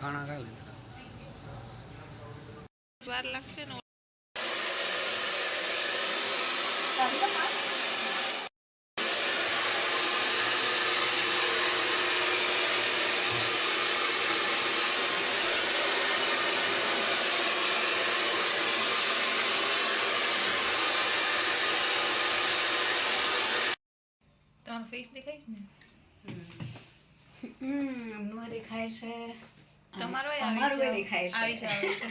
ખાણા ખાઈ લે વાર લાગશે ને તમારો ફેસ દેખાય છે ને નો દેખાય છે તમારો દેખાય છે આવી છે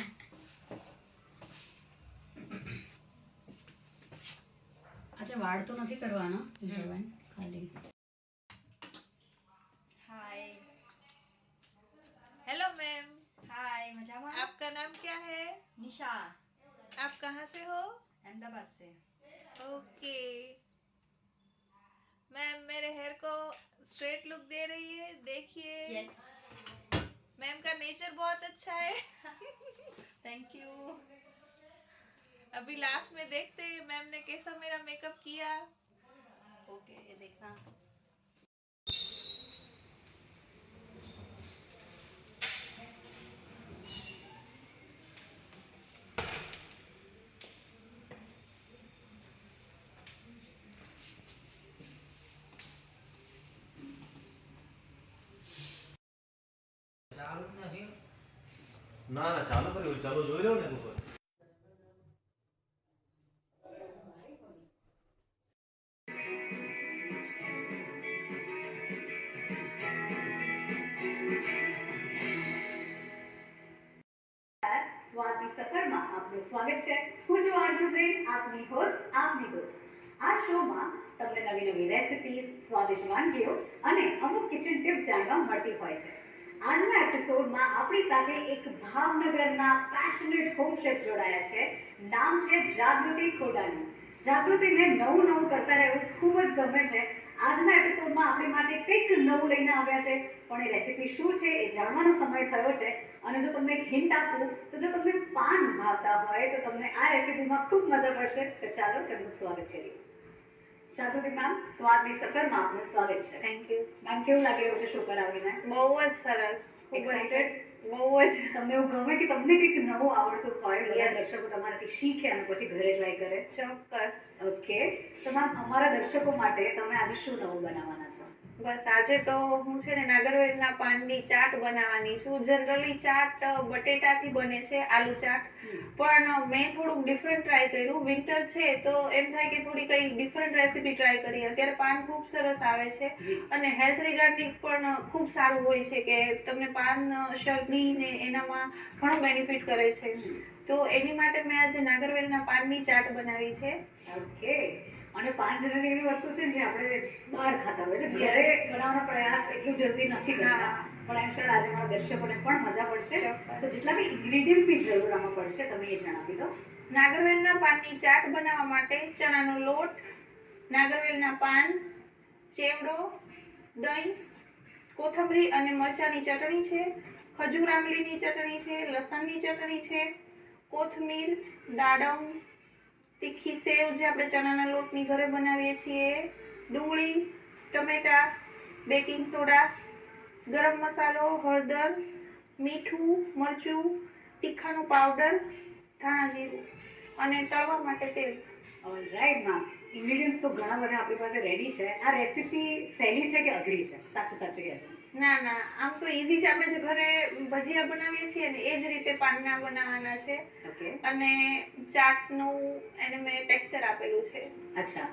अच्छा वाड़ तो नहीं करवाना खाली हाय हेलो मैम हाय मजामा आपका नाम क्या है निशा आप कहाँ से हो अहमदाबाद से ओके मैम मेरे हेयर को स्ट्रेट लुक दे रही है देखिए यस मैम का नेचर बहुत अच्छा है थैंक यू अभी लास्ट में देखते हैं मैम ने कैसा मेरा मेकअप किया ओके ये देखना ના ના ચાલુ કર્યું ચાલુ જોઈ લો ને ઉપર स्वाद सफर में आपનું સ્વાગત છે હું છું આરજુ જૈન આપની હોસ્ટ આપની દોસ્ત આ શોમાં તમને નવી નવી રેસિપીઝ સ્વાદિષ્ટ વાનગીઓ અને અમુક કિચન ટિપ્સ જાણવા મળતી હોય છે આજના એપિસોડમાં આપણી સાથે એક ભાવનગરના પેશનેટ હોમ શેફ જોડાયા છે નામ છે જાગૃતિ ખોડાની જાગૃતિને નવું કરતા રહેવું ખૂબ જ ગમે છે આજના એપિસોડમાં આપણી માટે કંઈક નવું લઈને આવ્યા છે પણ એ રેસિપી શું છે એ જાણવાનો સમય થયો છે અને જો તમને એક હિન્ટ આપું તો જો તમને પાન ભાવતા હોય તો તમને આ રેસિપીમાં ખૂબ મજા પડશે તો ચાલો તેમનું સ્વાગત કરીએ જાગૃતિ મેમ સ્વાદની સફરમાં આપનું સ્વાગત છે થેન્ક યુ મેમ કેવું લાગી રહ્યું છે શો પર આવીને બહુ જ સરસ ખૂબ જ Excited? બહુ જ તમને એવું ગમે કે તમને કંઈક નવું આવડતું હોય બધા Yes. દર્શકો તમારાથી શીખે અને પછી ઘરે ટ્રાય કરે ચોક્કસ ઓકે તો મેમ અમારા દર્શકો માટે તમે આજે શું નવું બનાવવાના છો બસ આજે તો હું છે ને નાગરવેલના પાનની ચાટ બનાવવાની છું જનરલી ચાટ બટેટાથી બને છે આલુ ચાટ પણ મેં થોડુંક ડિફરન્ટ ટ્રાય કર્યું વિન્ટર છે તો એમ થાય કે થોડી કઈ ડિફરન્ટ રેસીપી ટ્રાય કરીએ અત્યારે પાન ખૂબ સરસ આવે છે જી. અને હેલ્થ રિગાર્ડિંગ પણ ખૂબ સારું હોય છે કે તમને પાન શરદી ને એનામાં ઘણો બેનિફિટ કરે છે તો એની માટે મેં આજે નાગરવેલના પાનની ચાટ બનાવી છે ઓકે અને પાંચ જણાની એવી વસ્તુ છે જે આપણે બહાર ખાતા હોય છે ઘરે બનાવવાનો પ્રયાસ એટલું જલ્દી નથી કરતા હા. પણ એમ શ્યોર આજે મારા દર્શકોને પણ મજા પડશે ચોક્કસ. તો જેટલા બી ઇન્ગ્રેડિયન્ટની જરૂર આમાં પડશે તમે એ જણાવી દો નાગરવેલના પાનની ચાટ બનાવવા માટે ચણાનો લોટ નાગરવેલના પાન ચેવડો દહીં કોથમરી અને મરચાંની ચટણી છે ખજૂર આંબલીની ચટણી છે લસણની ચટણી છે કોથમીર દાડમ તીખી સેવ જે આપણે ચણાના લોટની ઘરે બનાવીએ છીએ ડુંગળી ટમેટા બેકિંગ સોડા ગરમ મસાલો હળદર મીઠું મરચું તીખાનું પાવડર ધાણા જીરું અને તળવા માટે તેલ રાઈટ મેમ ઇન્ગ્રેડિયન્ટ્સ તો ઘણા બધા આપણી પાસે રેડી છે આ રેસીપી સહેલી છે કે અઘરી છે સાચું કહેજો ના ના આમ તો ઈઝી છે આપણે જે ઘરે ભજીયા બનાવીએ છીએ ને એ જ રીતે પાનના બનાવવાના છે ઓકે અને ચાટનું એને મેં ટેક્સચર આપેલું છે અચ્છા